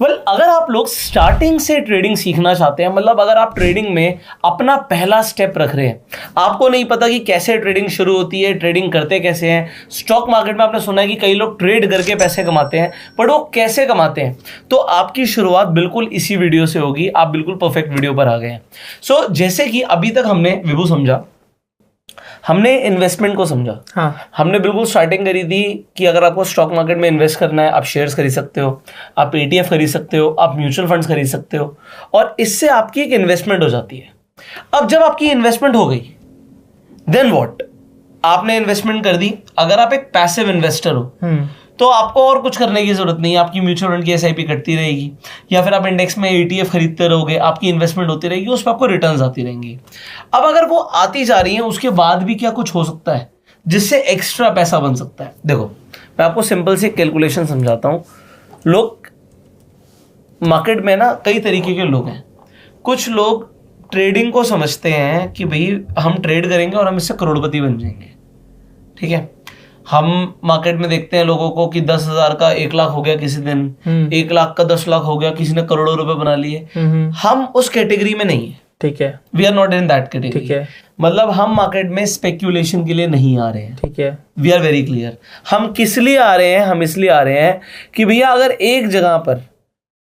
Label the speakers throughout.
Speaker 1: अगर आप लोग स्टार्टिंग से ट्रेडिंग सीखना चाहते हैं, मतलब अगर आप ट्रेडिंग में अपना पहला स्टेप रख रहे हैं, आपको नहीं पता कि कैसे ट्रेडिंग शुरू होती है, ट्रेडिंग करते कैसे हैं। स्टॉक मार्केट में आपने सुना है कि कई लोग ट्रेड करके पैसे कमाते हैं, बट वो कैसे कमाते हैं, तो आपकी शुरुआत बिल्कुल इसी वीडियो से होगी। आप बिल्कुल परफेक्ट वीडियो पर आ गए हैं। सो जैसे कि अभी तक हमने विभू समझा, हमने इन्वेस्टमेंट को समझा।
Speaker 2: हाँ।
Speaker 1: हमने बिल्कुल स्टार्टिंग करी थी कि अगर आपको स्टॉक मार्केट में इन्वेस्ट करना है, आप शेयर्स खरीद सकते हो, आप ETF खरीद सकते हो, आप म्यूचुअल फंड्स खरीद सकते हो, और इससे आपकी एक इन्वेस्टमेंट हो जाती है। अब जब आपकी इन्वेस्टमेंट हो गई, देन व्हाट? आपने इन्वेस्टमेंट कर दी। अगर आप एक पैसिव इन्वेस्टर हो तो आपको और कुछ करने की जरूरत नहीं है। आपकी म्यूचुअल फंड की SIP कटती रहेगी, या फिर आप इंडेक्स में ETF खरीदते रहोगे, आपकी इन्वेस्टमेंट होती रहेगी, उस पर आपको रिटर्न्स आती रहेंगी। अब अगर वो आती जा रही है, उसके बाद भी क्या कुछ हो सकता है जिससे एक्स्ट्रा पैसा बन सकता है? देखो, मैं आपको सिंपल सी कैलकुलेशन समझाता हूं। लोग मार्केट में ना कई तरीके के लोग हैं। कुछ लोग ट्रेडिंग को समझते हैं कि भाई हम ट्रेड करेंगे और हम इससे करोड़पति बन जाएंगे। ठीक है, हम मार्केट में देखते हैं लोगों को कि 10,000 का 1 लाख हो गया किसी दिन, 1 लाख का 10 लाख हो गया, किसी ने करोड़ों रुपए बना लिए। हम उस कैटेगरी में नहीं है।
Speaker 2: ठीक है,
Speaker 1: we are not in that category.
Speaker 2: ठीक है,
Speaker 1: मतलब हम मार्केट में स्पेक्यूलेशन के लिए नहीं आ रहे हैं।
Speaker 2: ठीक है,
Speaker 1: वी आर वेरी क्लियर। हम किस लिए आ रहे हैं? हम इसलिए आ रहे हैं कि भैया अगर एक जगह पर,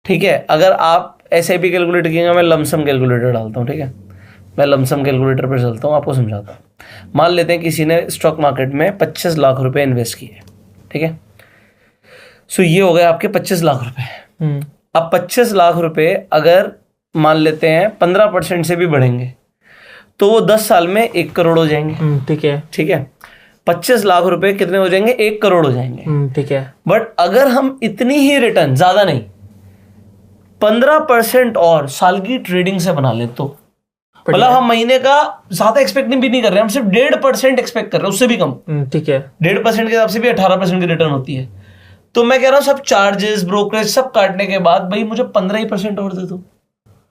Speaker 1: ठीक है, अगर आप SIP कैलकुलेट किएगा, मैं लमसम कैलकुलेटर डालता हूँ। ठीक है, मैं लमसम कैलकुलेटर पर चलता हूँ, आपको समझाता हूँ। मान लेते हैं किसी ने स्टॉक मार्केट में 25 लाख रुपए इन्वेस्ट किए। ठीक है, सो ये हो गए आपके 25 लाख रुपए। अब 25 लाख रुपए अगर मान लेते हैं 15% से भी बढ़ेंगे तो वो 10 साल में 1 करोड़ हो जाएंगे।
Speaker 2: ठीक है,
Speaker 1: ठीक है, 25 लाख रुपए कितने हो जाएंगे? 1 करोड़ हो जाएंगे। ठीक है, बट अगर हम इतनी ही रिटर्न, ज्यादा नहीं, 15% और साल की ट्रेडिंग से बना ले, तो मतलब हम महीने का ज्यादा एक्सपेक्ट भी नहीं कर रहे हैं, हम सिर्फ 1.5% एक्सपेक्ट कर रहे हैं, उससे भी कम। ठीक है, 1.5% के हिसाब से भी 18% की रिटर्न होती है। तो मैं कह रहा हूं सब चार्जेस, ब्रोकरेज सब काटने के बाद भाई मुझे 15% और दे दो।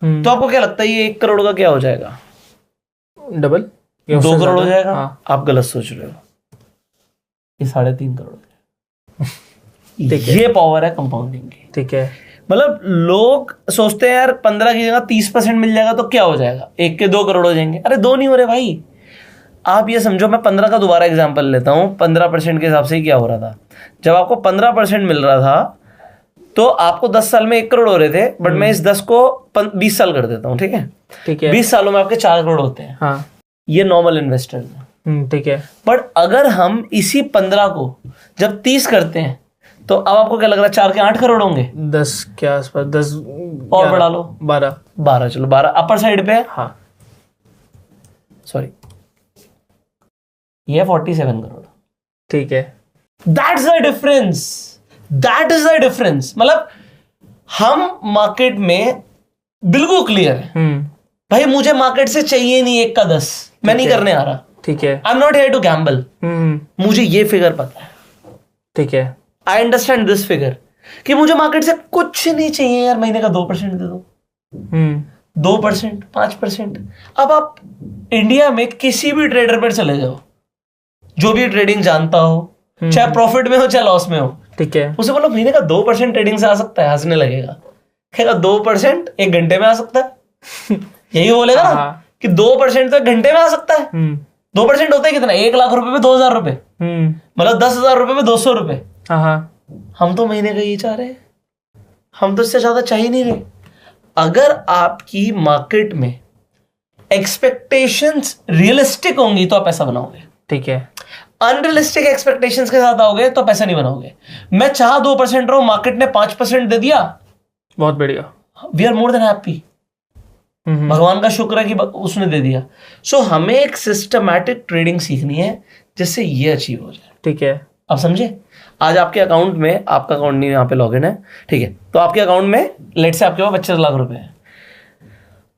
Speaker 1: तो आपको क्या लगता है ये 1 करोड़ का क्या हो जाएगा? डबल, 2 करोड़ हो जाएगा। हाँ। आप गलत सोच रहे हो, ये 3.5 करोड़ है। ये पावर है कंपाउंडिंग की। ठीक है, मतलब लोग सोचते हैं यार 15 की जगह 30% मिल जाएगा तो क्या हो जाएगा, 1 के 2 करोड़ हो जाएंगे। अरे 2 नहीं हो रहे भाई। आप ये समझो, मैं 15 का दोबारा एग्जांपल लेता हूं। 15% के हिसाब से ही क्या हो रहा था, जब आपको 15% मिल रहा था तो आपको 10 साल में 1 करोड़ हो रहे थे, बट मैं इस 10 को 20 साल कर देता हूँ। ठीक है, ठीक है, 20 सालों में आपके 4 करोड़ होते हैं। हाँ, ये नॉर्मल इन्वेस्टर्स हैं। ठीक है, बट अगर हम इसी 15 को जब 30 करते हैं तो अब आपको क्या लग रहा है? 4 के 8 करोड़ होंगे, 10 के आसपास, 10 और बढ़ा लो, 12 चलो 12 अपर साइड पे। हाँ, सॉरी, ये 47 करोड़। ठीक है, that's the difference, that is the difference. मतलब हम मार्केट में बिल्कुल क्लियर है भाई, मुझे मार्केट से चाहिए नहीं 1 का 10, मैं नहीं करने आ रहा। ठीक है, I am not here to gamble. मुझे ये फिगर पता है। ठीक है, आई अंडरस्टैंड दिस फिगर कि मुझे मार्केट से कुछ नहीं चाहिए यार, महीने का 2% दे दो। 2%, 5%। अब आप इंडिया में किसी भी ट्रेडर पर चले जाओ, जो भी ट्रेडिंग जानता हो, चाहे प्रॉफिट में हो चाहे लॉस में हो, ठीक है, उसे बोलो महीने का 2% ट्रेडिंग से आ सकता है, हंसने लगेगा, कहेगा 2% 1 घंटे में आ सकता है। यही बोलेगा ना कि 2% तो 1 घंटे में आ सकता है। 2% होता है कितना? 1 लाख रुपए में 2,000 रुपए, मतलब 10,000 रुपए में 200 रुपए। हम तो महीने का ये चाह रहे हैं, हम तो इससे ज्यादा चाह ही नहीं रहे। अगर आपकी मार्केट में एक्सपेक्टेशंस रियलिस्टिक होंगी तो आप पैसा बनाओगे। ठीक है, अनरियलिस्टिक एक्सपेक्टेशंस के साथ आओगे तो पैसा नहीं बनाओगे। मैं चाह 2% रहा हूं, मार्केट ने 5% दे दिया, बहुत बढ़िया, we are more than happy. भगवान का शुक्र है कि उसने दे दिया। सो हमें एक सिस्टमैटिक ट्रेडिंग सीखनी है जिससे ये अचीव हो जाए। ठीक है, आप समझे? आज आपके अकाउंट में, आपका अकाउंट नहीं यहाँ पे लॉगिन है, ठीक है, तो आपके अकाउंट में लेट से आपके पास 25 लाख रुपए है,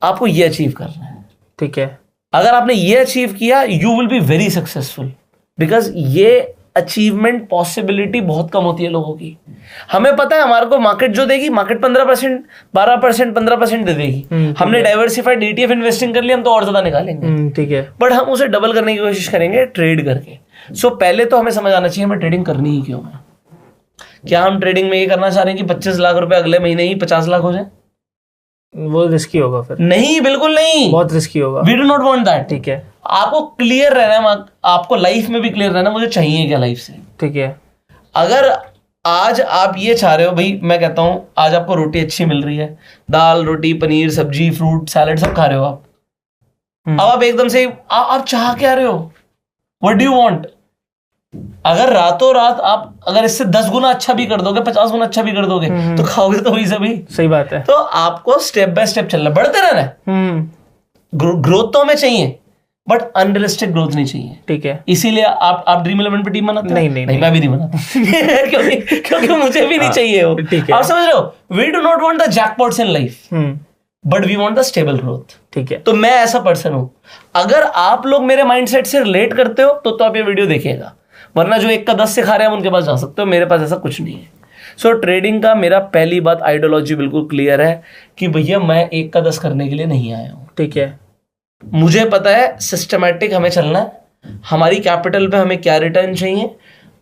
Speaker 1: आपको ये अचीव करना है। ठीक है, अगर आपने ये अचीव किया, you will be very successful, because ये अचीवमेंट पॉसिबिलिटी बहुत कम होती है लोगों की। हमें पता है हमारे को मार्केट जो देगी, मार्केट 15%, 12%, 15% दे देगी। हमने डाइवर्सिफाइड ETF इन्वेस्टिंग कर लिया, हम तो और ज्यादा निकालेंगे। ठीक है, बट हम उसे डबल करने की कोशिश करेंगे ट्रेड करके। सो पहले तो हमें समझ आना चाहिए हमें ट्रेडिंग करनी ही क्यों है। क्या हम ट्रेडिंग में ये करना चाह रहे हैं कि 25 लाख रुपए अगले महीने ही 50 लाख हो जाए?
Speaker 2: वो रिस्की होगा फिर।
Speaker 1: नहीं, बिल्कुल नहीं,
Speaker 2: बहुत रिस्की होगा।
Speaker 1: We do not want that.
Speaker 2: ठीक है,
Speaker 1: आपको क्लियर रहना है, आपको लाइफ में भी क्लियर रहना, मुझे चाहिए क्या लाइफ से।
Speaker 2: ठीक है।
Speaker 1: अगर आज आप ये चाह रहे हो, भाई मैं कहता हूं आज आपको रोटी अच्छी मिल रही है, दाल रोटी पनीर सब्जी फ्रूट सैलेड सब खा रहे हो आप, अब आप एकदम से आप चाह क्या रहे हो, व्हाट डू यू वांट? अगर रातों रात आप अगर इससे 10 गुना अच्छा भी कर दोगे, 50 गुना अच्छा भी कर दोगे, तो खाओगे तो वही सभी।
Speaker 2: सही बात है।
Speaker 1: तो आपको स्टेप बाय स्टेप चलना, बढ़ते रहना है। ग्रोथ तो हमें चाहिए, बट अनरियलिस्टिक ग्रोथ नहीं चाहिए।
Speaker 2: ठीक है।
Speaker 1: इसीलिए आप ड्रीम 11 पे टीम बनाते हो?
Speaker 2: नहीं,
Speaker 1: मैं भी नहीं बनाता क्योंकि मुझे भी नहीं चाहिए वो।
Speaker 2: ठीक है।
Speaker 1: आप समझ रहे हो, we do not want the jackpots in life, but we want the stable growth.
Speaker 2: ठीक है।
Speaker 1: तो मैं ऐसा पर्सन हूं, अगर आप लोग मेरे माइंडसेट से रिलेट करते हो तो आप ये वीडियो देखिएगा, वरना जो 1 का 10 सिखा रहे हैं उनके पास जा सकते हो, मेरे पास ऐसा कुछ नहीं है। सो ट्रेडिंग का मेरा पहली बात आइडियोलॉजी बिल्कुल क्लियर है कि भैया मैं 1 का 10 करने के लिए नहीं आया हूं। ठीक है। मुझे पता है सिस्टमैटिक हमें चलना है, हमारी कैपिटल पे हमें क्या रिटर्न चाहिए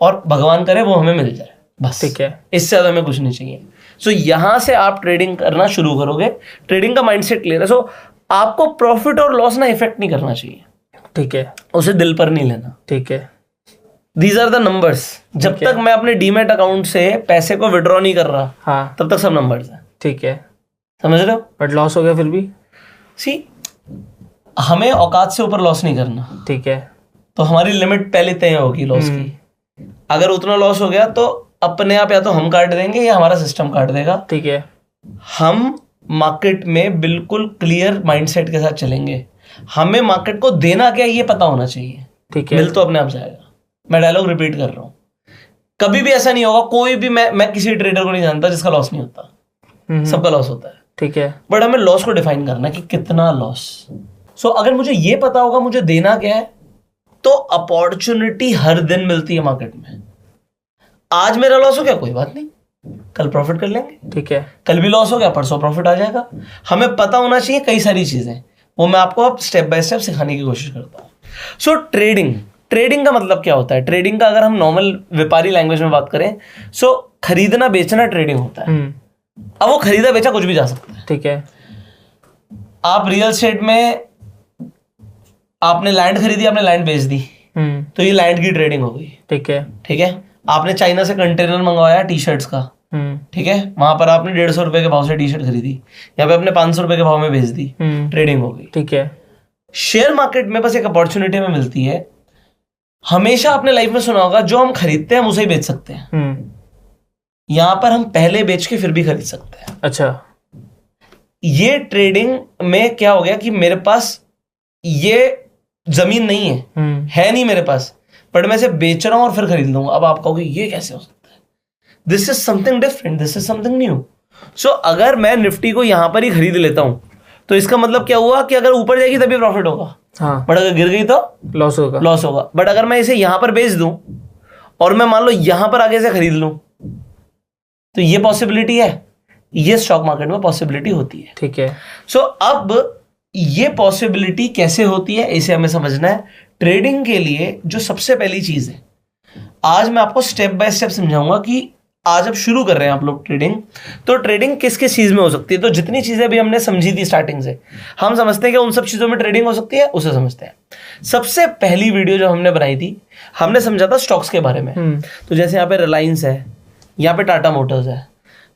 Speaker 1: और भगवान करे वो हमें मिल जाए, बस। ठीक है, इससे ज्यादा हमें कुछ नहीं चाहिए। सो यहां से आप ट्रेडिंग करना शुरू करोगे, ट्रेडिंग का माइंडसेट क्लियर है। सो आपको प्रॉफिट और लॉस ना इफेक्ट नहीं करना चाहिए। ठीक है, उसे दिल पर नहीं लेना। ठीक है, दीज आर द नंबर्स। जब तक मैं अपने डीमैट अकाउंट से पैसे को विड्रॉ नहीं कर रहा, हाँ, तब तक सब नंबर्स है। ठीक है, समझ रहे हो? बट लॉस हो गया फिर भी, सी हमें औकात से ऊपर लॉस नहीं करना। ठीक है, तो हमारी लिमिट पहले तय होगी लॉस की। अगर उतना लॉस हो गया तो अपने आप या तो हम काट देंगे या हमारा सिस्टम काट देगा। ठीक है, हम मार्केट में बिल्कुल क्लियर माइंडसेट के साथ चलेंगे, हमें मार्केट को देना क्या ये पता होना चाहिए। ठीक है, मिल तो अपने आप जाएगा। मैं डायलॉग रिपीट कर रहा हूं, कभी भी ऐसा नहीं होगा, कोई भी मैं किसी ट्रेडर को नहीं जानता जिसका लॉस नहीं होता, सबका लॉस होता है। ठीक है, बट हमें लॉस को डिफाइन करना कि कितना लॉस। सो अगर मुझे ये पता होगा मुझे देना क्या है, तो अपॉर्चुनिटी हर दिन मिलती है मार्केट में। आज मेरा लॉस हो गया कोई बात नहीं, कल प्रॉफिट कर लेंगे। ठीक है, कल भी लॉस हो गया परसों प्रॉफिट आ जाएगा। हमें पता होना चाहिए कई सारी चीजें, वो मैं आपको अब स्टेप बाय स्टेप सिखाने की कोशिश करता हूँ। सो ट्रेडिंग का मतलब क्या होता है? ट्रेडिंग का अगर हम नॉर्मल व्यापारी लैंग्वेज में बात करें, सो खरीदना बेचना ट्रेडिंग होता है। अब वो खरीदा बेचा कुछ भी जा सकता है। ठीक है, आप रियल एस्टेट में आपने लैंड खरीदी, आपने लैंड बेच दी, तो ये लैंड की ट्रेडिंग हो गई। ठीक है, ठीक है, आपने चाइना से कंटेनर मंगवाया टी शर्ट्स का, ठीक है, वहां पर आपने 150 रुपए के भाव से टी शर्ट खरीदी, यहाँ पे आपने 500 रुपए के भाव में बेच दी, ट्रेडिंग हो गई। ठीक है, शेयर मार्केट में बस एक अपॉर्चुनिटी में मिलती है। हमेशा अपने लाइफ में सुना होगा, जो हम खरीदते हैं हम उसे ही बेच सकते हैं। यहां पर हम पहले बेच के फिर भी खरीद सकते हैं। अच्छा, ये ट्रेडिंग में क्या हो गया कि मेरे पास ये जमीन नहीं है नहीं मेरे पास, बट मैं इसे बेच रहा हूं और फिर खरीद लूंगा। अब आप कहोगे ये कैसे हो सकता है? This is something different, this is something new. So अगर मैं निफ्टी को यहां पर ही खरीद लेता हूं तो इसका मतलब क्या हुआ कि अगर ऊपर जाएगी तभी प्रॉफिट होगा, हाँ, बट अगर गिर गई तो लॉस होगा। बट अगर मैं इसे यहां पर बेच दूं और मैं मान लो यहां पर आगे से खरीद लूं, तो ये पॉसिबिलिटी है, ये स्टॉक मार्केट में पॉसिबिलिटी होती है। ठीक है, सो अब ये पॉसिबिलिटी कैसे होती है इसे हमें समझना है। ट्रेडिंग के लिए जो सबसे पहली चीज है, आज मैं आपको स्टेप बाय स्टेप समझाऊंगा कि आज अब शुरू कर रहे हैं आप लोग ट्रेडिंग, तो ट्रेडिंग किस किस चीज में हो सकती है। तो जितनी चीजें भी हमने समझी थी स्टार्टिंग से, हम समझते हैं कि उन सब चीजों में ट्रेडिंग हो सकती है, उसे समझते हैं। सबसे पहली वीडियो जो हमने बनाई थी, हमने समझा था स्टॉक्स के बारे में। तो जैसे यहाँ पे रिलायंस है, यहाँ पे टाटा मोटर्स है,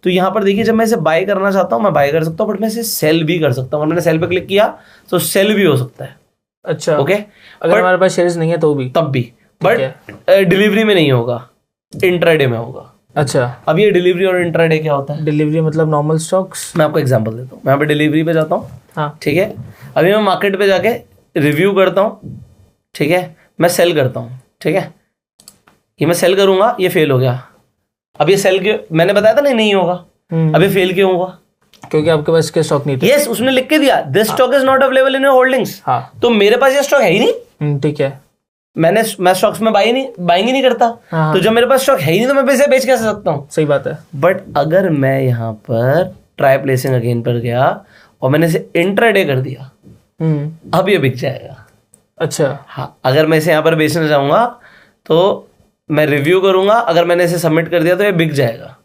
Speaker 1: तो यहाँ पर देखिए जब मैं इसे बाय करना चाहता हूँ मैं बाय कर सकता हूँ, बट मैं इसे सेल भी कर सकता हूँ। मैंने सेल पे क्लिक किया तो सेल भी हो सकता है। अच्छा, ओके, अगर हमारे पास शेयर्स नहीं है तो भी, तब भी, बट डिलीवरी में नहीं होगा, इंट्राडे में होगा। अच्छा, अब ये डिलीवरी और इंट्राडे क्या होता है? डिलीवरी मतलब नॉर्मल स्टॉक्स। मैं आपको एग्जांपल देता हूँ, मैं यहाँ पे डिलीवरी पे जाता हूँ, हाँ, ठीक है, अभी मैं मार्केट पे जाके रिव्यू करता हूँ, ठीक है, मैं सेल करता हूँ, ठीक है, ये मैं सेल करूंगा, ये फेल हो गया। अब ये सेल क्यों, मैंने बताया था नहीं होगा, अब ये फेल क्यों होगा? क्योंकि आपके पास इसके स्टॉक नहीं थे। यस, उसने लिख के दिया this stock is not available in your holdings. हाँ, तो मेरे पास ये स्टॉक है ही नहीं। ठीक है, मैं स्टॉक्स में बाइंग ही नहीं करता। हाँ, तो जब मेरे पास स्टॉक है ही नहीं तो मैं पैसे बेच कैसे सकता हूँ? सही बात है। बट अगर मैं यहाँ पर ट्राई प्लेसिंग अगेन पर गया और मैंने इसे इंट्राडे कर दिया, अब ये बिक जाएगा। अच्छा, हाँ, अगर मैं इसे यहाँ पर बेचना चाहूंगा तो मैं रिव्यू करूंगा, अगर मैंने इसे सबमिट कर दिया तो ये बिक जाएगा।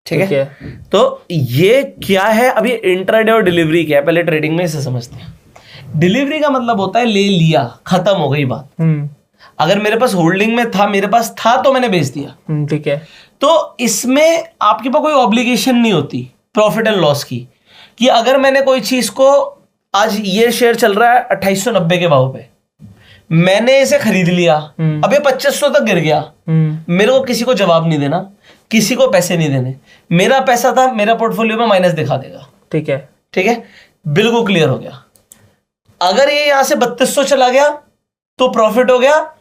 Speaker 1: ठीक है, तो ये क्या है? अभी इंट्राडे और डिलीवरी क्या है, पहले ट्रेडिंग में इसे समझते हैं। डिलीवरी का मतलब होता है ले लिया, खत्म हो गई बात। अगर मेरे पास होल्डिंग में था, मेरे पास था तो मैंने बेच दिया।
Speaker 2: ठीक है,
Speaker 1: तो इसमें आपके पास कोई ऑब्लिगेशन नहीं होती प्रॉफिट एंड लॉस की, कि अगर मैंने कोई चीज को, आज ये शेयर चल रहा है 2890 के भाव पे, मैंने इसे खरीद लिया, अब ये 2500 तक गिर गया, मेरे को किसी को जवाब नहीं देना, किसी को पैसे नहीं देने, मेरा पैसा था, मेरा पोर्टफोलियो में माइनस दिखा देगा।
Speaker 2: ठीक है,
Speaker 1: ठीक है, बिल्कुल क्लियर हो गया। अगर ये यहां से 3200 चला गया तो प्रॉफिट हो गया।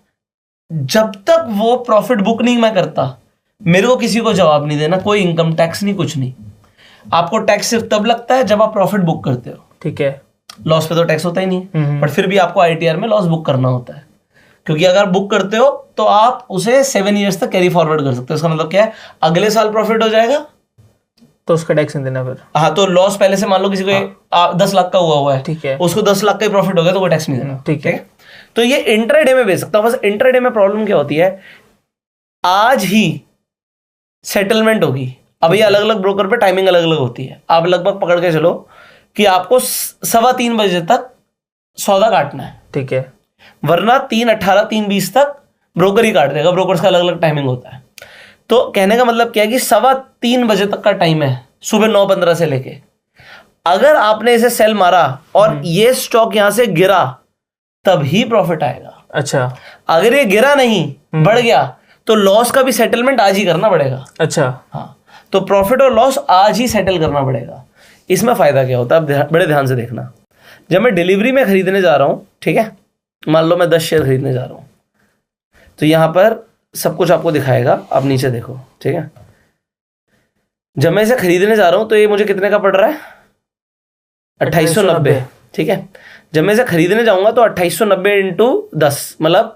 Speaker 1: जब तक वो प्रॉफिट बुक नहीं मैं करता, मेरे को किसी को जवाब नहीं देना, कोई इनकम टैक्स नहीं, कुछ नहीं। आपको टैक्स सिर्फ तब लगता है जब आप प्रॉफिट बुक करते हो।
Speaker 2: ठीक है,
Speaker 1: लॉस पे तो टैक्स होता ही नहीं है, बट फिर भी आपको आईटीआर में लॉस बुक करना होता है, क्योंकि अगर बुक करते हो तो आप उसे 7 years तक कैरी फॉरवर्ड कर सकते हो। इसका मतलब क्या है? अगले साल प्रॉफिट हो जाएगा
Speaker 2: तो उसका टैक्स नहीं देना फिर।
Speaker 1: हाँ, तो लॉस पहले से मान लो किसी को 10 लाख का हुआ है,
Speaker 2: ठीक है,
Speaker 1: उसको 10 लाख का ही प्रॉफिट हो गया तो वो टैक्स नहीं देना।
Speaker 2: ठीक है,
Speaker 1: तो ये इंट्राडे में बेच सकता हूं। बस इंट्राडे में प्रॉब्लम क्या होती है, आज ही सेटलमेंट होगी। अब ये अलग अलग ब्रोकर पे टाइमिंग अलग अलग होती है। आप लगभग पकड़ के चलो कि आपको 3:15 बजे तक सौदा काटना है।
Speaker 2: ठीक है,
Speaker 1: वरना 3:18 3:20 तक ब्रोकर ही काट देगा। ब्रोकर्स का अलग अलग टाइमिंग होता है। तो कहने का मतलब क्या है कि 3:15 बजे तक का टाइम है, सुबह 9:15 से लेके। अगर आपने इसे सेल मारा और ये स्टॉक यहां से गिरा, तभी प्रॉफिट आएगा।
Speaker 2: अच्छा,
Speaker 1: अगर ये गिरा नहीं, बढ़ गया, तो लॉस का भी सेटलमेंट आज ही करना पड़ेगा।
Speaker 2: अच्छा,
Speaker 1: हाँ, तो प्रॉफिट और लॉस आज ही सेटल करना पड़ेगा। इसमें फायदा क्या होता है, आप बड़े ध्यान से देखना। जब मैं डिलीवरी में खरीदने जा रहा हूं, ठीक है, मान लो मैं 10 शेयर खरीदने जा रहा हूं, तो यहां पर सब कुछ आपको दिखाएगा, आप नीचे देखो। ठीक है, जब मैं इसे खरीदने जा रहा हूं तो ये मुझे कितने का पड़ रहा है? 2890। ठीक है, जब मैं इसे खरीदने जाऊंगा तो 2890 इंटू 10 मतलब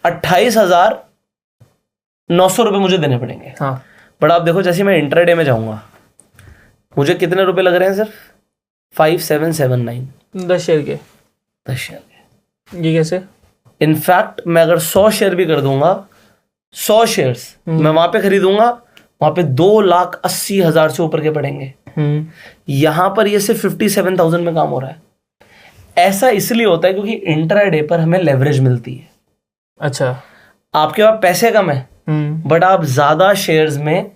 Speaker 1: 28,900 रुपए मुझे देने पड़ेंगे।
Speaker 2: हाँ,
Speaker 1: बट आप देखो, जैसे मैं इंट्राडे में जाऊंगा, मुझे कितने रुपए लग रहे हैं? सिर्फ 5779।
Speaker 2: 10 शेयर के।
Speaker 1: 10 शेयर के।
Speaker 2: ये कैसे?
Speaker 1: इनफैक्ट मैं अगर 100 शेयर भी कर दूंगा, 100 शेयर्स मैं वहां पे खरीदूंगा, वहां पे 2,80,000 से ऊपर के पड़ेंगे। यहां पर ये सिर्फ 57,000 में काम हो रहा है। ऐसा इसलिए होता है क्योंकि इंट्राडे पर हमें लेवरेज मिलती है।
Speaker 2: अच्छा,
Speaker 1: आपके पास पैसे कम है, बट आप ज्यादा शेयर्स में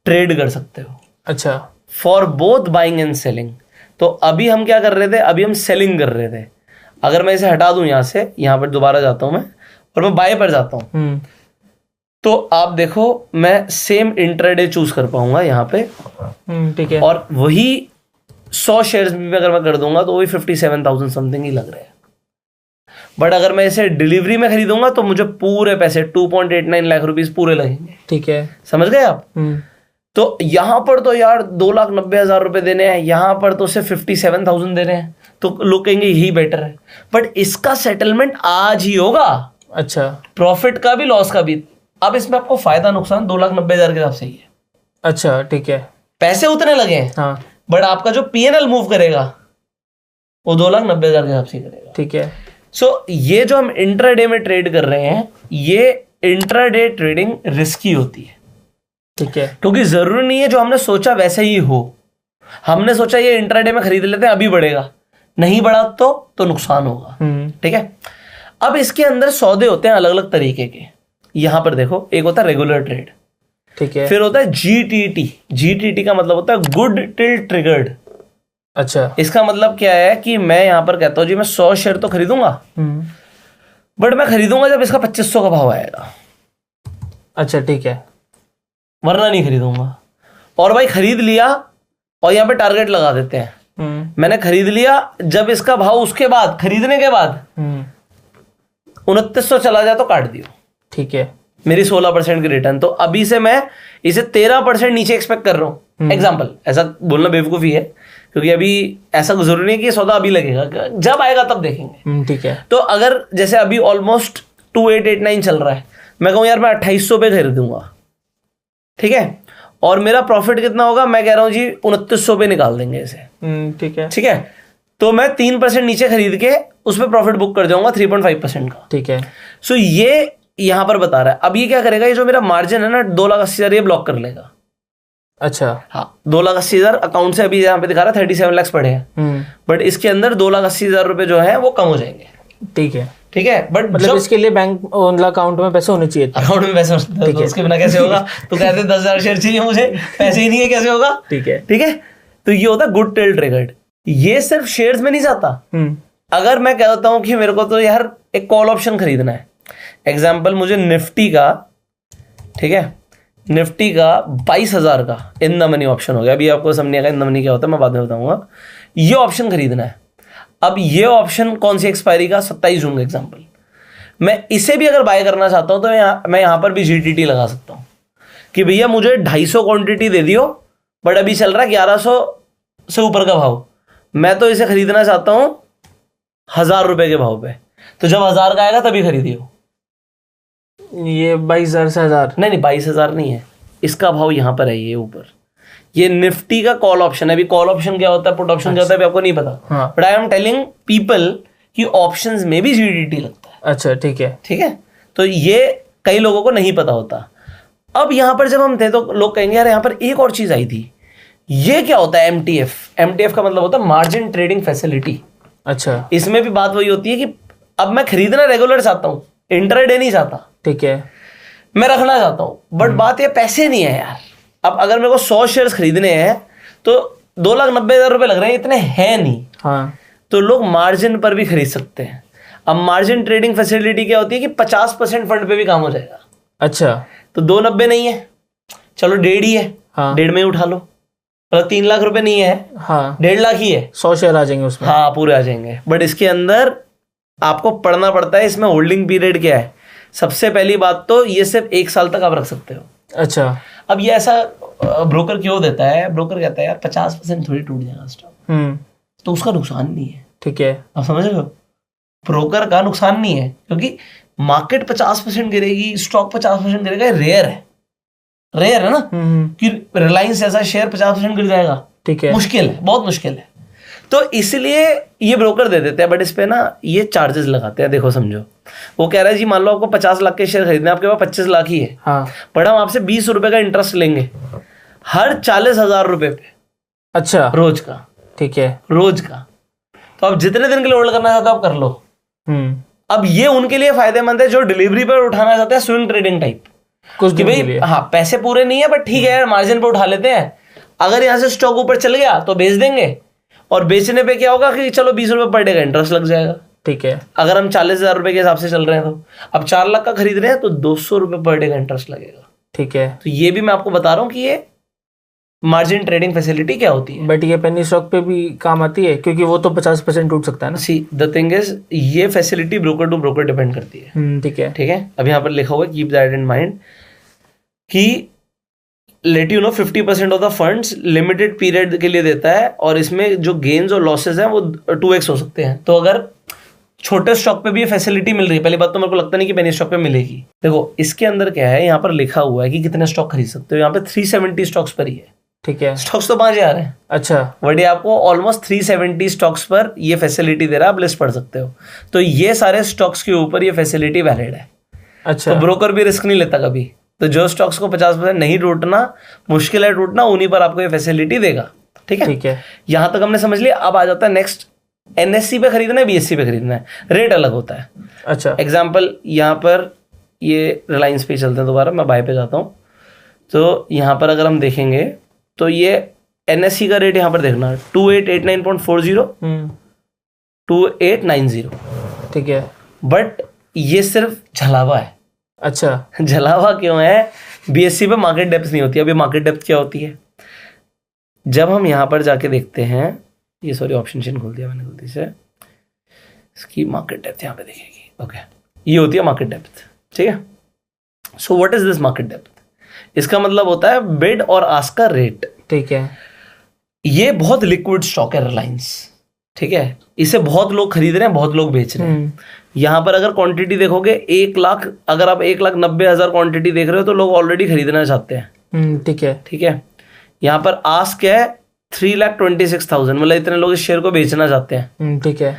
Speaker 1: ट्रेड कर सकते हो।
Speaker 2: अच्छा,
Speaker 1: for both buying and selling. तो अभी हम क्या कर रहे थे? अभी हम सेलिंग कर रहे थे। अगर मैं इसे हटा दूं यहां से, यहां पर दोबारा जाता हूं मैं और मैं बाय पर जाता हूं, तो आप देखो मैं सेम इंट्राडे चूज कर पाऊंगा यहां पे।
Speaker 2: ठीक है,
Speaker 1: और वही 100 शेयर्स भी अगर मैं कर दूंगा तो वही 57,000 समथिंग ही लग रहे हैं। बट अगर मैं इसे डिलीवरी में खरीदूंगा तो मुझे पूरे पैसे 2.89 लाख रुपीस पूरे लगेंगे।
Speaker 2: ठीक है,
Speaker 1: समझ गए आप? तो यहां पर तो यार 2,90,000 रुपए देने हैं, यहां पर तो सिर्फ 57,000 दे रहे हैं, तो लोग कहेंगे यही बेटर है। बट इसका सेटलमेंट आज ही होगा।
Speaker 2: अच्छा,
Speaker 1: प्रॉफिट का भी, लॉस का भी। अब इसमें आपको फायदा नुकसान 2,90,000 के हिसाब से ही है।
Speaker 2: अच्छा, ठीक है,
Speaker 1: पैसे उतने लगे हैं,
Speaker 2: हाँ,
Speaker 1: बट आपका जो पीएनएल मूव करेगा वो 2,90,000 के हिसाब से करेगा।
Speaker 2: ठीक है।
Speaker 1: सो ये जो हम इंट्राडे में ट्रेड कर रहे हैं, ये इंट्राडे ट्रेडिंग रिस्की होती है।
Speaker 2: ठीक है,
Speaker 1: क्योंकि जरूरी नहीं है जो हमने सोचा वैसे ही हो। हमने सोचा ये इंट्राडे में खरीद लेते हैं, अभी बढ़ेगा, नहीं बढ़ा तो नुकसान होगा। ठीक है, अब इसके अंदर सौदे होते हैं अलग अलग तरीके के। यहां पर देखो, एक होता है रेगुलर ट्रेड,
Speaker 2: ठीक है,
Speaker 1: फिर होता है जीटीटी। जीटीटी का मतलब होता है गुड टिल ट्रिगर्ड।
Speaker 2: अच्छा,
Speaker 1: इसका मतलब क्या है कि मैं यहां पर कहता हूं जी मैं 100 शेयर तो खरीदूंगा, बट मैं खरीदूंगा जब इसका 2500 का भाव आएगा।
Speaker 2: अच्छा, ठीक है,
Speaker 1: वरना नहीं खरीदूंगा। और भाई खरीद लिया और यहां पे टारगेट लगा देते हैं। मैंने खरीद लिया, जब इसका भाव उसके बाद, खरीदने के बाद 2900 चला जाए तो काट दियो।
Speaker 2: ठीक है,
Speaker 1: मेरी 16% की रिटर्न। तो अभी से मैं इसे 13% नीचे एक्सपेक्ट कर रहा हूं। एग्जाम्पल, ऐसा बोलना बेवकूफी है क्योंकि अभी ऐसा जरूरी नहीं है कि ये सौदा अभी लगेगा, जब आएगा तब देखेंगे।
Speaker 2: ठीक है,
Speaker 1: तो अगर जैसे अभी ऑलमोस्ट 2889 चल रहा है, मैं कहूं यार मैं 2800 पे खरीदूंगा, ठीक है, और मेरा प्रॉफिट कितना होगा? मैं कह रहा हूं जी 2900 पे निकाल देंगे इसे।
Speaker 2: ठीक है,
Speaker 1: ठीक है, तो मैं 3% नीचे खरीद के उस पर प्रॉफिट बुक कर जाऊंगा 3.5% का।
Speaker 2: ठीक है।
Speaker 1: सो ये यहां पर बता रहा है। अब ये क्या करेगा, ये जो मेरा मार्जिन है ना 2,80,000 ये ब्लॉक कर लेगा।
Speaker 2: अच्छा,
Speaker 1: हाँ 2,80,000 अकाउंट से अभी यहाँ पे दिखा रहा है 37 लाख पड़े हैं, बट इसके अंदर 2,80,000 रुपए जो है वो कम हो जाएंगे।
Speaker 2: ठीक है,
Speaker 1: ठीक है, बट
Speaker 2: मतलब इसके लिए बैंक अकाउंट में पैसे होने चाहिए।
Speaker 1: अकाउंट में पैसे होते तो उसके बिना कैसे होगा? तो कहते 10,000 शेयर चाहिए मुझे, पैसे ही नहीं है, कैसे होगा?
Speaker 2: ठीक है,
Speaker 1: ठीक है। तो ये होता है गुड टेल ट्रिगर्ड। ये सिर्फ शेयर्स में नहीं जाता। अगर मैं कहता हूं कि मेरे को तो यार एक कॉल ऑप्शन खरीदना है, एग्जाम्पल मुझे निफ्टी का, ठीक है, निफ्टी का 22,000 का इन द मनी ऑप्शन हो गया। अभी आपको समझ नहीं आएगा इन द मनी क्या होता है, मैं बाद में बताऊंगा। ये ऑप्शन खरीदना है। अब ये ऑप्शन कौन सी एक्सपायरी का? 27 जून का एग्जाम्पल। मैं इसे भी अगर बाय करना चाहता हूं तो मैं यहां पर भी जीटीटी लगा सकता हूं कि भैया मुझे 250 क्वांटिटी दे दियो, बट अभी चल रहा है 1100 से ऊपर का भाव, मैं तो इसे खरीदना चाहता हूं 1,000 रुपए के भाव पे। तो जब 1,000 का आएगा तभी खरीदियो।
Speaker 2: ये 22,000 से 1,000?
Speaker 1: नहीं 22,000 नहीं है, इसका भाव यहां पर है, ये ऊपर। ये निफ्टी का कॉल ऑप्शन है। अभी कॉल ऑप्शन क्या होता है, पुट ऑप्शन क्या होता है, अभी आपको नहीं पता, but I am telling people कि ऑप्शंस में भी जीडीटी लगता है।
Speaker 2: अच्छा, ठीक है,
Speaker 1: ठीक है। तो ये कई लोगों को नहीं पता होता। अब यहां पर जब हम थे तो लोग कहेंगे यार यहां पर एक और चीज आई थी, ये क्या होता है? एमटीएफ। एमटीएफ का मतलब होता है मार्जिन ट्रेडिंग फैसिलिटी।
Speaker 2: अच्छा,
Speaker 1: इसमें भी बात वही होती है कि अब मैं खरीदना रेगुलर चाहता हूं, इंट्राडे नहीं चाहता।
Speaker 2: ठीक है,
Speaker 1: मैं रखना चाहता हूं, बट बात ये पैसे नहीं है यार। अब अगर मेरे को 100 शेयर्स खरीदने हैं तो 2,90,000 रुपए लग रहे हैं, इतने हैं नहीं।
Speaker 2: हाँ,
Speaker 1: तो लोग मार्जिन पर भी खरीद सकते हैं। अब मार्जिन ट्रेडिंग फैसिलिटी क्या होती है कि 50% फंड पे भी काम हो जाएगा।
Speaker 2: अच्छा,
Speaker 1: तो 290 नहीं है, चलो 1.5 ही है, 1.5 में ही उठा लो। मतलब 3 लाख रुपए नहीं है,
Speaker 2: हाँ
Speaker 1: 1.5 लाख ही है,
Speaker 2: 100 शेयर आ जाएंगे उसमें।
Speaker 1: हाँ पूरे आ जाएंगे। बट इसके अंदर आपको पढ़ना पड़ता है इसमें होल्डिंग पीरियड क्या है। सबसे पहली बात तो ये सिर्फ 1 साल तक आप रख सकते हो।
Speaker 2: अच्छा,
Speaker 1: अब ये ऐसा ब्रोकर क्यों देता है? ब्रोकर कहता है यार 50% थोड़ी टूट जाएगा स्टॉक, तो उसका नुकसान नहीं है।
Speaker 2: ठीक है,
Speaker 1: आप समझ रहे हो? ब्रोकर का नुकसान नहीं है, क्योंकि मार्केट 50% गिरेगी, स्टॉक 50% गिरेगा, रेयर है। रेयर है ना कि रिलायंस जैसा शेयर 50% गिर जाएगा।
Speaker 2: ठीक है,
Speaker 1: मुश्किल है, बहुत मुश्किल है। तो इसलिए ये ब्रोकर दे देते हैं, बट इस पे ना ये चार्जेस लगाते हैं। देखो समझो, वो कह रहा है जी मान लो आपको 50 लाख के शेयर खरीदने, आपके पास 25 लाख ही है,
Speaker 2: हाँ,
Speaker 1: बट हम आपसे 20 रुपए का इंटरेस्ट लेंगे हर 40,000 रुपए पे।
Speaker 2: अच्छा,
Speaker 1: रोज का।
Speaker 2: ठीक है,
Speaker 1: रोज का। तो आप जितने दिन के लिए होल्ड करना चाहते हो आप कर लो। अब ये उनके लिए फायदेमंद है जो डिलीवरी पर उठाना चाहते हैं, स्विंग ट्रेडिंग टाइप,
Speaker 2: कुछ
Speaker 1: कि भाई हाँ पैसे पूरे नहीं है बट ठीक है मार्जिन पे उठा लेते हैं। अगर यहाँ से स्टॉक ऊपर चल गया तो बेच देंगे, और बेचने पे क्या होगा कि चलो 20 रुपए पर डे का इंटरेस्ट लग जाएगा।
Speaker 2: ठीक है,
Speaker 1: अगर हम 40,000 रुपए के हिसाब से चल रहे हैं तो अब 4 लाख का खरीद रहे हैं तो 200 रुपए पर डे का इंटरेस्ट लगेगा।
Speaker 2: ठीक है,
Speaker 1: तो ये भी मैं आपको बता रहा हूँ कि ये मार्जिन ट्रेडिंग फैसिलिटी क्या होती है।
Speaker 2: बट ये पेनी स्टॉक पे भी काम आती है क्योंकि वो तो 50% टूट सकता है ना।
Speaker 1: सी द थिंग इज ये facility broker to broker depend करती है।
Speaker 2: ठीक है,
Speaker 1: ठीक है। अब यहाँ पर लिखा हुआ है कीप दैट इन माइंड कि let you know 50% of the funds limited period के लिए देता है, और इसमें जो गेन्स और लॉसेस हैं वो 2x हो सकते हैं। तो अगर छोटे स्टॉक पे भी ये फैसिलिटी मिल रही है, पहली बात तो मेरे को लगता नहीं कि पेनी स्टॉक पे मिलेगी। देखो इसके अंदर क्या है, यहाँ पर लिखा हुआ है कि कितने स्टॉक खरीद सकते हो। यहाँ पे 370 स्टॉक्स पर ही है।
Speaker 2: ठीक है,
Speaker 1: स्टॉक्स तो 5,000 है।
Speaker 2: अच्छा,
Speaker 1: बट ये आपको ऑलमोस्ट 370 स्टॉक्स पर ये फैसिलिटी दे रहा है, आप लिस्ट पढ़ सकते हो। तो ये सारे स्टॉक्स के ऊपर ये फैसिलिटी वैलिड है।
Speaker 2: अच्छा,
Speaker 1: तो ब्रोकर भी रिस्क नहीं लेता कभी। तो जो स्टॉक्स को 50% नहीं टूटना, मुश्किल है टूटना, उन्हीं पर आपको ये फैसिलिटी देगा। ठीक है,
Speaker 2: ठीक है,
Speaker 1: यहां तक हमने समझ लिया। अब आ जाता है नेक्स्ट, एनएससी पे खरीदना है, बीएससी पे खरीदना है, रेट अलग होता है।
Speaker 2: अच्छा,
Speaker 1: एग्जाम्पल यहाँ पर ये रिलायंस पे चलते हैं, दोबारा मैं बाय पे जाता हूँ। तो यहाँ पर अगर हम देखेंगे तो ये एनएससी का रेट यहाँ पर देखना 2889.40 2890।
Speaker 2: ठीक है,
Speaker 1: बट ये सिर्फ झलावा है।
Speaker 2: अच्छा,
Speaker 1: झलावा क्यों है? बीएससी पे मार्केट डेप्थ नहीं होती। अभी मार्केट डेप्थ क्या होती है? जब हम यहां पर जाके देखते हैं, ये सॉरी ऑप्शन चेन खोल दिया मैंने गलती से, इसकी मार्केट डेप्थ यहां पे दिखेगी। ओके, ये होती है मार्केट डेप्थ। ठीक है। So what is this market depth? इसका मतलब होता है बिड और आस्क का रेट।
Speaker 2: ठीक है,
Speaker 1: ये बहुत लिक्विड स्टॉक है रिलायंस। ठीक है, इसे बहुत लोग खरीद रहे हैं, बहुत लोग बेच रहे हैं। यहां पर अगर क्वांटिटी देखोगे 1 लाख, अगर आप 1,90,000 क्वांटिटी देख रहे हो तो लोग ऑलरेडी खरीदना चाहते हैं।
Speaker 2: ठीक है,
Speaker 1: ठीक है। यहां पर आस्क है 3,26,000, मतलब इतने लोग इस शेयर को बेचना चाहते हैं।
Speaker 2: ठीक है,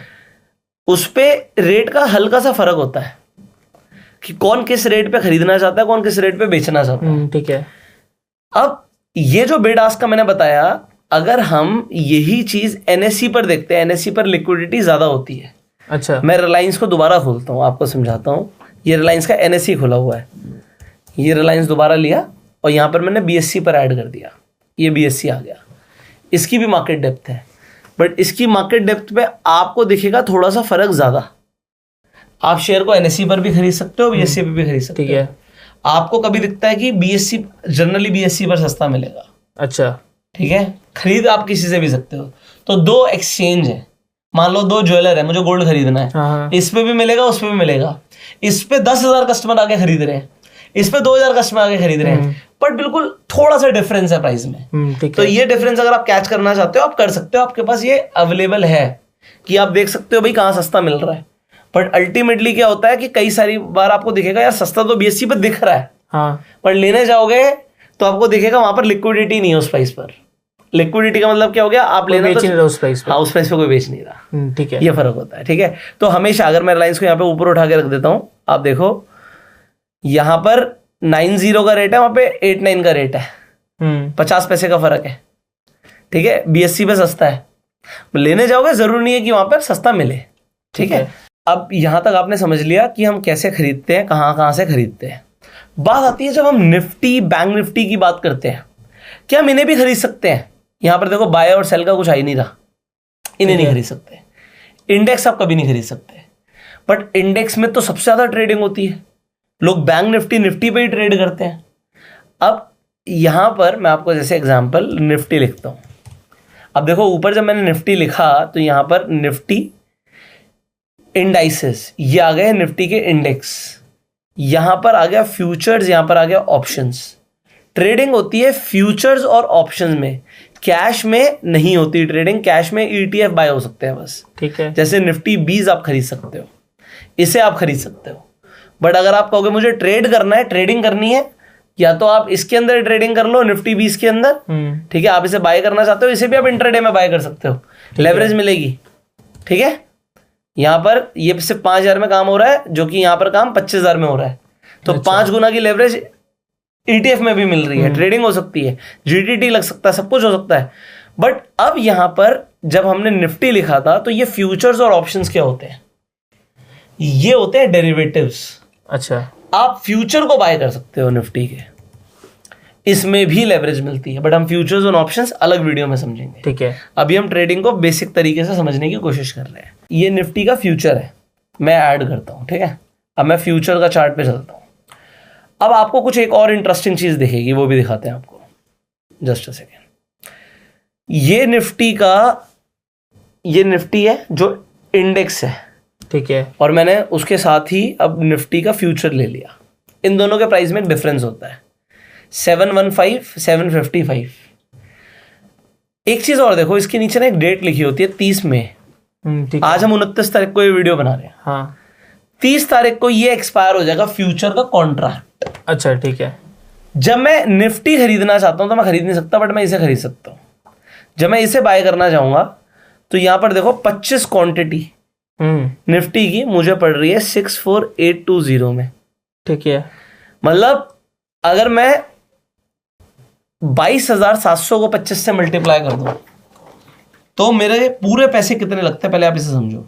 Speaker 1: उस पे रेट का हल्का सा फर्क होता है कि कौन किस रेट पे खरीदना चाहता है, कौन किस रेट पे बेचना चाहता है।
Speaker 2: ठीक है।
Speaker 1: अब ये जो बिड आस्क का मैंने बताया, अगर हम यही चीज एनएससी पर देखते हैं, एनएससी पर लिक्विडिटी ज्यादा होती है।
Speaker 2: अच्छा,
Speaker 1: मैं रिलायंस को दोबारा खोलता हूँ, आपको समझाता हूँ। ये रिलायंस का एनएससी खुला हुआ है, ये रिलायंस दोबारा लिया और यहाँ पर मैंने बीएससी पर ऐड कर दिया, ये बीएससी आ गया। इसकी भी मार्केट डेप्थ है, बट इसकी मार्केट डेप्थ पे आपको दिखेगा थोड़ा सा फर्क ज्यादा। आप शेयर को एनएससी पर भी खरीद सकते हो, बीएससी पर भी खरीद सकते हो।
Speaker 2: ठीक है।
Speaker 1: आपको कभी दिखता है कि बीएससी जनरली बीएससी पर सस्ता मिलेगा।
Speaker 2: अच्छा,
Speaker 1: ठीक है, खरीद आप किसी से भी सकते हो। तो दो एक्सचेंज है, मान लो 2 ज्वेलर है, मुझे गोल्ड खरीदना है।
Speaker 2: हाँ।
Speaker 1: इस पे भी मिलेगा, उस पे भी मिलेगा। इस पे 10,000 कस्टमर आके खरीद रहे हैं, इस पे 2,000 कस्टमर आके खरीद रहे हैं, बट बिल्कुल थोड़ा सा डिफरेंस है प्राइस में। तो ये डिफरेंस अगर आप कैच करना चाहते हो, आप कर सकते हो। आपके पास ये अवेलेबल है कि आप देख सकते हो भाई कहाँ सस्ता मिल रहा है। बट अल्टीमेटली क्या होता है कि कई सारी बार आपको दिखेगा यार सस्ता तो बीएससी पर दिख रहा है,
Speaker 2: हाँ,
Speaker 1: पर लेने जाओगे तो आपको दिखेगा वहां पर लिक्विडिटी नहीं है उस प्राइस पर। लिक्विडिटी का मतलब क्या हो गया, आप लेना
Speaker 2: बेच नहीं रहा उस प्राइस पे।
Speaker 1: हाँ, उस प्राइस पे कोई बेच नहीं रहा।
Speaker 2: ठीक है,
Speaker 1: ये फर्क होता है। ठीक है, तो हमेशा अगर मैं रिलायंस को यहाँ पे ऊपर उठा के रख देता हूँ, आप देखो यहाँ पर 90 का रेट है, वहां पे 89 का रेट है, 50 पैसे का फर्क है। ठीक है, बीएससी पे सस्ता है, लेने जाओगे जरूरी नहीं है कि वहां पर सस्ता मिले। ठीक है, अब यहां तक आपने समझ लिया कि हम कैसे खरीदते हैं, कहां से खरीदते हैं। बात आती है जब हम निफ्टी, बैंक निफ्टी की बात करते हैं, क्या हम इन्हें भी खरीद सकते हैं? यहां पर देखो बाय और सेल का कुछ आ ही नहीं रहा, इन्हें नहीं खरीद सकते। इंडेक्स आप कभी नहीं खरीद सकते, बट इंडेक्स में तो सबसे ज्यादा ट्रेडिंग होती है, लोग बैंक निफ्टी पे ही ट्रेड करते हैं। अब यहां पर मैं आपको जैसे एग्जांपल निफ्टी लिखता हूं। अब देखो ऊपर जब मैंने निफ्टी लिखा तो यहां पर निफ्टी इंडाइसेस, ये आ गए निफ्टी के इंडेक्स, यहां पर आ गया फ्यूचर्स, यहां पर आ गया ऑप्शंस। ट्रेडिंग होती है फ्यूचर्स और ऑप्शंस में, कैश में नहीं होती ट्रेडिंग। कैश में ईटीएफ बाय हो सकते हैं बस।
Speaker 2: ठीक है,
Speaker 1: जैसे निफ्टी 20 आप खरीद सकते हो, इसे आप खरीद सकते हो। बट अगर आप कहोगे मुझे ट्रेड करना है, ट्रेडिंग करनी है, या तो आप इसके अंदर ट्रेडिंग कर लो निफ्टी 20 के अंदर। ठीक है, आप इसे बाय करना चाहते हो, इसे भी आप इंट्राडे में बाय कर सकते हो, लेवरेज मिलेगी। ठीक है, यहां पर ये सिर्फ 5,000 में काम हो रहा है, जो कि यहां पर काम 25,000 में हो रहा है। तो 5 गुना की लेवरेज ईटीएफ में भी मिल रही है, ट्रेडिंग हो सकती है, जीटीटी लग सकता है, सब कुछ हो सकता है। बट अब यहां पर जब हमने निफ्टी लिखा था तो ये फ्यूचर्स और ऑप्शंस क्या होते हैं? ये होते हैं डेरिवेटिव्स।
Speaker 2: अच्छा,
Speaker 1: आप फ्यूचर को बाय कर सकते हो निफ्टी के, इसमें भी लेवरेज मिलती है, बट हम फ्यूचर्स और ऑप्शंस अलग वीडियो में समझेंगे।
Speaker 2: ठीक है,
Speaker 1: अभी हम ट्रेडिंग को बेसिक तरीके से समझने की कोशिश कर रहे हैं। ये निफ्टी का फ्यूचर है, मैं ऐड करता हूं। ठीक है, अब मैं फ्यूचर का चार्ट पे चलता हूं। अब आपको कुछ एक और इंटरेस्टिंग चीज दिखेगी, वो भी दिखाते हैं आपको, जस्ट अ सेकेंड। ये निफ्टी है जो इंडेक्स है। ठीक है, और मैंने उसके साथ ही अब निफ्टी का फ्यूचर ले लिया। इन दोनों के प्राइस में एक डिफरेंस होता है, 715, 755। एक चीज और देखो, इसके नीचे ना एक डेट लिखी होती है 30 मई। आज हम 29 तारीख को ये वीडियो बना रहे हैं। हाँ, 30 तारीख को ये एक्सपायर हो जाएगा फ्यूचर का कॉन्ट्रैक्ट। अच्छा, ठीक है। जब मैं निफ्टी खरीदना चाहता हूं तो मैं खरीद नहीं सकता, बट मैं इसे खरीद सकता हूं। जब मैं इसे बाय करना चाहूंगा तो यहां पर देखो 25 क्वांटिटी निफ्टी की मुझे पड़ रही है 64820 में। ठीक है, मतलब अगर मैं 22,700 को 25 से मल्टीप्लाई कर दूं तो मेरे पूरे पैसे कितने लगते हैं, पहले आप इसे समझो।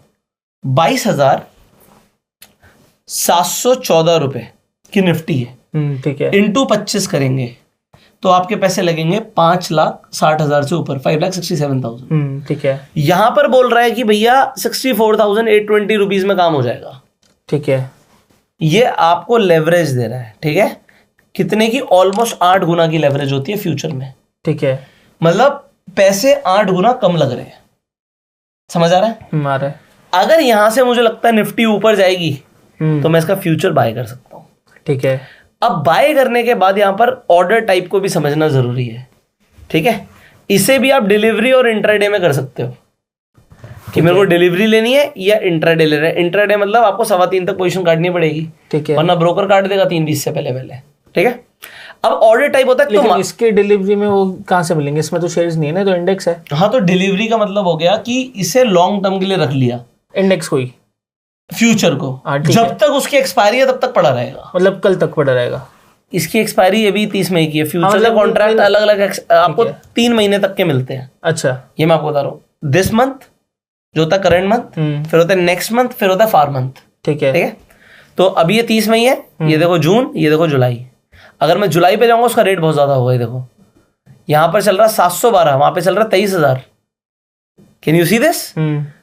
Speaker 1: 22,714 रुपए की निफ्टी है। ठीक है, इंटू 25 करेंगे तो आपके पैसे लगेंगे 5,60,000 से ऊपर, 5,67,000। ठीक है, यहां पर बोल रहा है कि भैया 64,820 रुपीज में काम हो जाएगा। ठीक है, ये आपको लेवरेज दे रहा है। ठीक है, कितने की? ऑलमोस्ट 8 गुना की लेवरेज होती है फ्यूचर में। ठीक है, मतलब पैसे 8 गुना कम लग रहे हैं। समझ आ रहा है? आ रहा है। अगर यहां से मुझे लगता है निफ्टी ऊपर जाएगी तो मैं इसका फ्यूचर बाय कर सकता हूं। ठीक है, अब बाय करने के बाद यहां पर ऑर्डर टाइप को भी समझना जरूरी है। ठीक है, इसे भी आप डिलीवरी और इंट्राडे में कर सकते हो कि मेरे को डिलीवरी लेनी है या इंट्राडे लेना है। इंट्राडे मतलब आपको 3:15 तक पोजीशन काटनी पड़ेगी। ठीक है, वरना ब्रोकर काट देगा 3:20 से पहले। ठीक है, अब ऑर्डर टाइप होता है। लेकिन तो इसके डिलीवरी में वो कहां से मिलेंगे? इसमें तो शेयर्स नहीं है ना, तो इंडेक्स है। हाँ, तो डिलीवरी का मतलब हो गया कि इसे लॉन्ग टर्म के लिए रख लिया इंडेक्स को ही। फ्यूचर को, जब तक उसकी एक्सपायरी है तब तक पड़ा रहेगा,
Speaker 2: मतलब कल तक पड़ा रहेगा।
Speaker 1: इसकी एक्सपायरी ये भी 30 मई की है। फ्यूचर का कॉन्ट्रैक्ट अलग अलग आपको 3 महीने तक के मिलते हैं।
Speaker 2: अच्छा,
Speaker 1: ये मैं आपको बता रहा हूँ। दिस मंथ जो होता है करंट मंथ, फिर होता है नेक्स्ट मंथ, फिर होता है फार मंथ।
Speaker 2: ठीक है,
Speaker 1: ठीक है। तो अभी ये 30 मई है, ये देखो जून, ये देखो जुलाई। अगर मैं जुलाई पे जाऊंगा उसका रेट बहुत ज्यादा होगा। ये देखो यहाँ पर चल रहा 712, वहां पे चल रहा 23,000। Can you see this?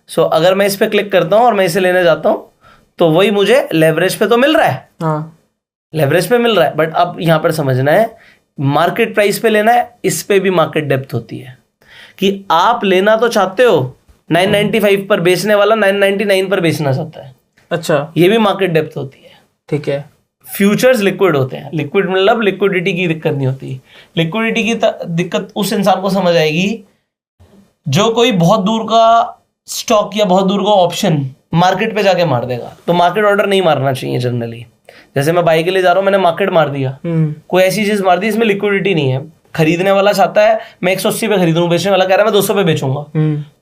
Speaker 1: So अगर मैं इस पे क्लिक करता हूँ और मैं इसे लेने जाता हूँ तो वही मुझे लेवरेज पे तो मिल रहा है, लेवरेज पे मिल रहा है। बट अब यहाँ पर समझना है मार्केट प्राइस पे लेना है, इस पे भी मार्केट डेप्थ होती है कि आप लेना तो चाहते हो 995 पर, बेचने वाला 999 पर बेचना चाहता है।
Speaker 2: अच्छा,
Speaker 1: ये भी मार्केट डेप्थ होती है।
Speaker 2: ठीक है।
Speaker 1: फ्यूचर्स लिक्विड होते हैं, लिक्विड मतलब लिक्विडिटी की दिक्कत नहीं होती। लिक्विडिटी की दिक्कत उस इंसान को समझ आएगी जो कोई बहुत दूर का स्टॉक या बहुत दूर का ऑप्शन मार्केट पे जाके मार देगा। तो मार्केट ऑर्डर नहीं मारना चाहिए जनरली। जैसे मैं बाई के लिए जा रहा हूँ, मैंने मार्केट मार दिया, कोई ऐसी चीज मार दी इसमें लिक्विडिटी नहीं है। खरीदने वाला चाहता है मैं 180 पे खरीदूं, बेचने वाला कह रहा है मैं 200 पे बेचूंगा,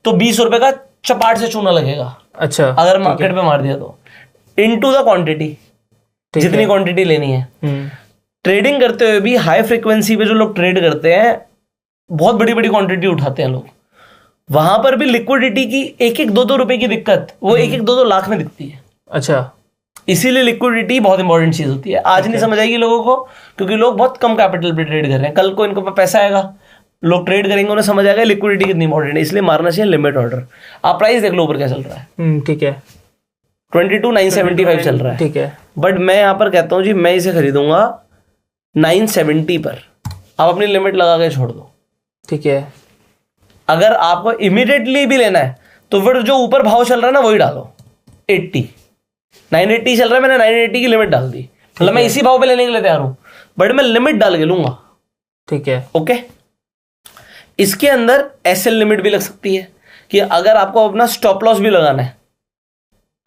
Speaker 1: तो 20 रुपए का चपाट से चूना लगेगा।
Speaker 2: अच्छा,
Speaker 1: अगर मार्केट पे मार दिया तो इनटू द क्वांटिटी, जितनी क्वांटिटी लेनी है। ट्रेडिंग करते हुए भी हाई फ्रीक्वेंसी पे जो लोग ट्रेड करते हैं, बहुत बड़ी बड़ी क्वांटिटी उठाते हैं लोग, वहां पर भी लिक्विडिटी की 1-1, 2-2 रुपए की दिक्कत वो 1-1, 2-2 लाख में दिखती है।
Speaker 2: अच्छा,
Speaker 1: इसीलिए लिक्विडिटी बहुत इंपॉर्टेंट चीज होती है। आज नहीं समझ आएगी लोगों को, क्योंकि लोग बहुत कम कैपिटल पे ट्रेड कर रहे हैं। कल को इनको पैसा आएगा, लोग ट्रेड करेंगे, उन्हें समझ आएगा लिक्विडिटी कितनी इंपॉर्टेंट है। इसलिए मारना चाहिए लिमिट ऑर्डर। आप प्राइस देख लो ऊपर क्या चल रहा है।
Speaker 2: ठीक है,
Speaker 1: 22,975 चल रहा है।
Speaker 2: ठीक है।
Speaker 1: बट मैं यहाँ पर कहता हूँ जी मैं इसे खरीदूंगा 970 पर। आप अपनी लिमिट लगा के छोड़ दो।
Speaker 2: ठीक है।
Speaker 1: अगर आपको इमीडिएटली भी लेना है तो फिर जो ऊपर भाव चल रहा है ना वही डालो। 980 चल रहा है, मैंने 980 की लिमिट डाल दी। मतलब मैं इसी भाव पे लेने के लिए तैयार हूं, बट मैं लिमिट डाल के लूंगा।
Speaker 2: ठीक है,
Speaker 1: ओके। इसके अंदर एसएल लिमिट भी लग सकती है कि अगर आपको अपना स्टॉप लॉस भी लगाना है,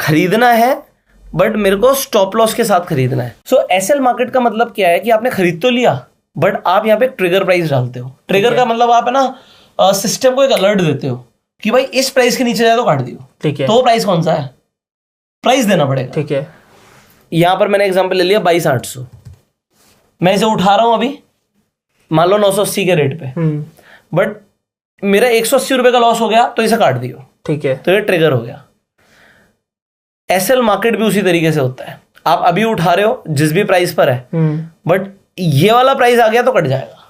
Speaker 1: खरीदना है बट मेरे को स्टॉप लॉस के साथ खरीदना है। सो एसएल मार्केट का मतलब क्या है कि आपने खरीद तो लिया बट आप यहाँ पे ट्रिगर प्राइस डालते हो। ट्रिगर का मतलब आप है ना सिस्टम को एक अलर्ट देते हो कि भाई इस प्राइस के नीचे जाए तो काट दियो।
Speaker 2: ठीक है।
Speaker 1: तो वो प्राइस कौन सा है, प्राइस देना पड़ेगा।
Speaker 2: ठीक है।
Speaker 1: यहां पर मैंने एग्जांपल ले लिया 22,800, मैं इसे उठा रहा हूं अभी मान लो 980 के रेट पे, बट मेरा 180 रुपए का लॉस हो गया तो इसे काट दियो।
Speaker 2: ठीक है।
Speaker 1: तो ये ट्रिगर हो गया। एसएल मार्केट भी उसी तरीके से होता है। आप अभी उठा रहे हो जिस भी प्राइस पर है, बट ये वाला प्राइस आ गया तो कट जाएगा।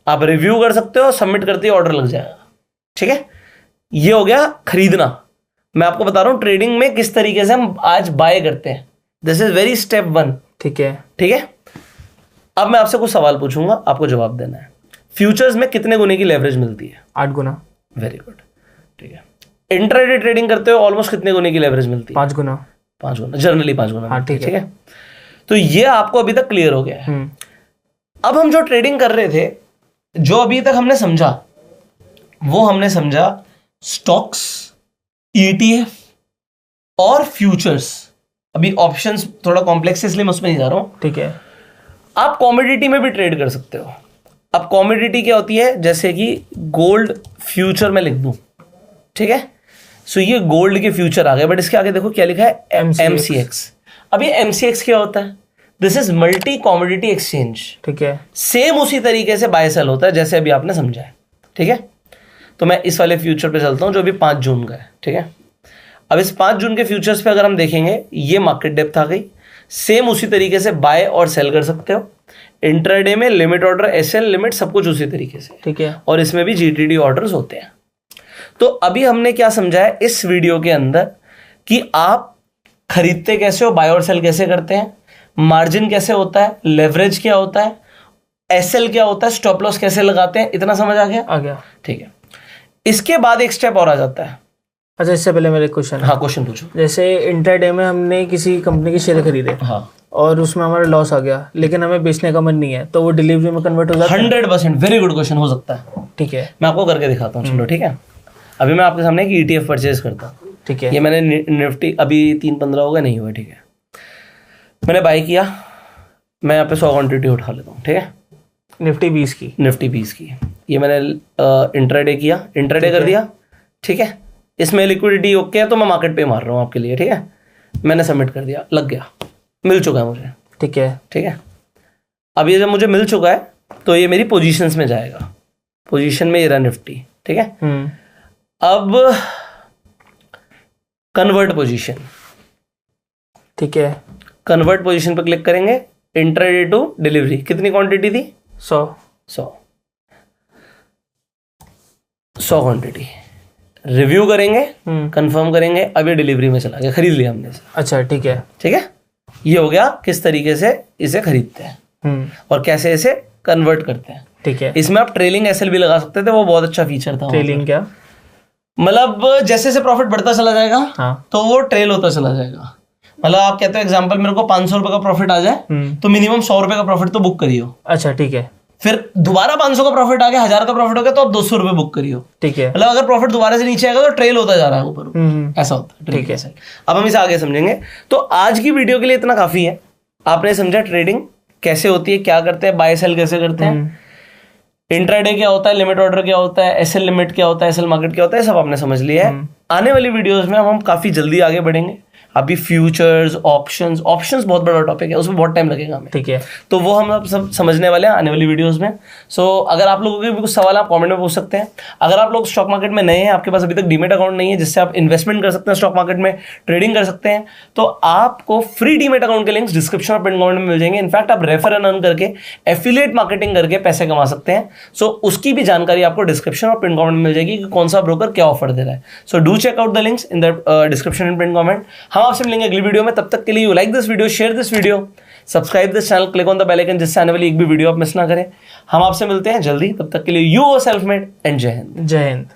Speaker 1: आप रिव्यू कर सकते हो, सबमिट करते ही ऑर्डर लग जाएगा। ठीक है, ये हो गया खरीदना। मैं आपको बता रहा हूं ट्रेडिंग में किस तरीके से हम आज बाय करते हैं। This is worry step 1। ठीक है, ठीक है। अब मैं आपसे कुछ सवाल पूछूंगा, आपको जवाब देना है। फ्यूचर्स में कितने गुने की लेवरेज मिलती है?
Speaker 2: 8 गुना।
Speaker 1: वेरी गुड, ठीक है। इंट्राडे ट्रेडिंग करते हो ऑलमोस्ट कितने गुने की लेवरेज मिलती है?
Speaker 2: 5 गुना।
Speaker 1: 5 गुना, जनरली 5 गुना।
Speaker 2: हाँ, ठीक है।
Speaker 1: तो ये आपको अभी तक क्लियर हो गया है। अब हम जो ट्रेडिंग कर रहे थे, जो अभी तक हमने समझा, वो हमने समझा स्टॉक्स, ईटीएफ और फ्यूचर्स। अभी ऑप्शंस थोड़ा कॉम्प्लेक्स है इसलिए मैं उसमें नहीं जा रहा हूं।
Speaker 2: ठीक है।
Speaker 1: आप कॉमोडिटी में भी ट्रेड कर सकते हो। अब कॉमोडिटी क्या होती है, जैसे कि गोल्ड फ्यूचर में लिख दूं, ठीक है। सो ये गोल्ड के फ्यूचर आ गए, बट इसके आगे देखो क्या लिखा है, MCX। अब ये MCX क्या होता है? This is multi commodity exchange. ठीक है, सेम उसी तरीके से बाय सेल होता है जैसे अभी आपने समझा है। ठीक है, तो मैं इस वाले फ्यूचर पे चलता हूं जो अभी 5 जून का है। ठीक है, अब इस 5 जून के फ्यूचर्स पे अगर हम देखेंगे, ये मार्केट डेप्थ आ गई। सेम उसी तरीके से बाय और सेल कर सकते हो। इंट्राडे में लिमिट ऑर्डर, एसएल लिमिट, सब कुछ उसी तरीके से। ठीक है, और इसमें भी जीटीडी ऑर्डर्स होते हैं। तो अभी हमने क्या समझा है इस वीडियो के अंदर कि आप खरीदते कैसे हो, बाय और सेल कैसे करते हैं, मार्जिन कैसे होता है, लेवरेज क्या होता है, एसएल क्या होता है, स्टॉप लॉस कैसे लगाते हैं। इतना समझ आ गया? आ गया। ठीक है, इसके बाद एक स्टेप और आ जाता है।
Speaker 2: अच्छा, इससे पहले मेरे क्वेश्चन।
Speaker 1: हाँ, क्वेश्चन पूछो।
Speaker 2: जैसे इंट्राडे में हमने किसी कंपनी के शेयर खरीदे, हाँ, और उसमें हमारा लॉस आ गया, लेकिन हमें बेचने का मन नहीं है, तो वो डिलीवरी में कन्वर्ट हो जाता है?
Speaker 1: 100%। वेरी गुड क्वेश्चन, हो सकता है। ठीक है, मैं आपको करके दिखाता हूँ। चलो, ठीक है। अभी मैं आपके सामने एक ETF परचेज करता हूँ। ठीक है, ये मैंने निफ्टी अभी 3-15 हो गए, नहीं हुआ। ठीक है, मैंने बाय किया, मैं यहाँ पे 100 क्वांटिटी उठा लेता हूँ। ठीक है,
Speaker 2: निफ्टी 20 की।
Speaker 1: ये मैंने इंट्राडे किया, इंट्राडे कर दिया। ठीक है, इसमें लिक्विडिटी ओके है तो मैं मार्केट पे मार रहा हूँ आपके लिए। ठीक है, मैंने सबमिट कर दिया, लग गया, मिल चुका है मुझे।
Speaker 2: ठीक है।
Speaker 1: ठीक है, अब ये जब मुझे मिल चुका है तो ये मेरी पोजीशंस में जाएगा, पोजीशन में ये रहा निफ्टी। ठीक है, अब कन्वर्ट पोजीशन।
Speaker 2: ठीक है,
Speaker 1: कन्वर्ट पोजीशन पर क्लिक करेंगे, इंट्राडे टू डिलीवरी। कितनी क्वांटिटी थी? 100 क्वांटिटी। रिव्यू करेंगे, कंफर्म करेंगे, अब ये डिलीवरी में चला गया, खरीद लिया हमने इसे।
Speaker 2: अच्छा, ठीक है।
Speaker 1: ठीक है, ये हो गया किस तरीके से इसे खरीदते हैं और कैसे इसे कन्वर्ट करते हैं।
Speaker 2: ठीक है,
Speaker 1: इसमें आप ट्रेलिंग एसएल भी लगा सकते थे, वो बहुत अच्छा फीचर था।
Speaker 2: ट्रेलिंग क्या?
Speaker 1: मतलब जैसे जैसे प्रॉफिट बढ़ता चला जाएगा, हाँ, तो वो ट्रेल होता चला जाएगा। मतलब आप कहते हो एग्जांपल, मेरे को 500 रुपए का प्रॉफिट आ जाए तो मिनिमम 100 रुपए का प्रॉफिट तो बुक करियो। अच्छा, ठीक है। फिर दोबारा 500 का प्रॉफिट आ गया, 1000 का प्रॉफिट हो गया तो आप 200 रुपए बुक करियो। ठीक है, मतलब अगर प्रॉफिट दोबारा से नीचे आएगा तो ट्रेल होता जा रहा है ऊपर, ऐसा होता है। ठीक है, अब हम इसे आगे समझेंगे। तो आज की वीडियो के लिए इतना काफी है। आपने समझा ट्रेडिंग कैसे होती है, क्या करते हैं, बाय सेल कैसे करते हैं, इंट्राडे क्या होता है, लिमिट ऑर्डर क्या होता है, एसएल लिमिट क्या होता है, एसएल मार्केट क्या होता है, सब आपने समझ लिया है। आने वाली वीडियोस में हम काफी जल्दी आगे बढ़ेंगे। अभी फ्यूचर्स, ऑप्शंस बहुत बड़ा टॉपिक है, उसमें बहुत टाइम लगेगा हमें। ठीक है, तो वो हम सब समझने वाले हैं आने वाली वीडियोस में। सो अगर आप लोगों के भी कुछ सवाल आप कमेंट में पूछ सकते हैं। अगर आप लोग स्टॉक मार्केट में नए हैं, आपके पास अभी तक डीमेट अकाउंट नहीं है जिससे आप इन्वेस्टमेंट कर सकते हैं, स्टॉक मार्केट में ट्रेडिंग कर सकते हैं, तो आपको फ्री डीमेट अकाउंट के लिंक्स डिस्क्रिप्शन और पिन कमेंट में मिल जाएंगे। इनफैक्ट आप रेफर एंड अर्न करके एफिलिएट मार्केटिंग करके पैसे कमा सकते हैं। सो उसकी भी जानकारी आपको डिस्क्रिप्शन और पिन कमेंट में मिल जाएगी कि कौन सा ब्रोकर क्या ऑफर दे रहा है। So do check out the links in the description and pin comment. हम आपसे मिलेंगे अगली वीडियो में। तब तक के लिए you like this video, share this video, subscribe this channel, click on the bell icon जिससे आने वाली एक भी वीडियो आप मिस ना करें। हम आपसे मिलते हैं जल्दी, तब तक के लिए you are self made and जय हिंद। जय हिंद।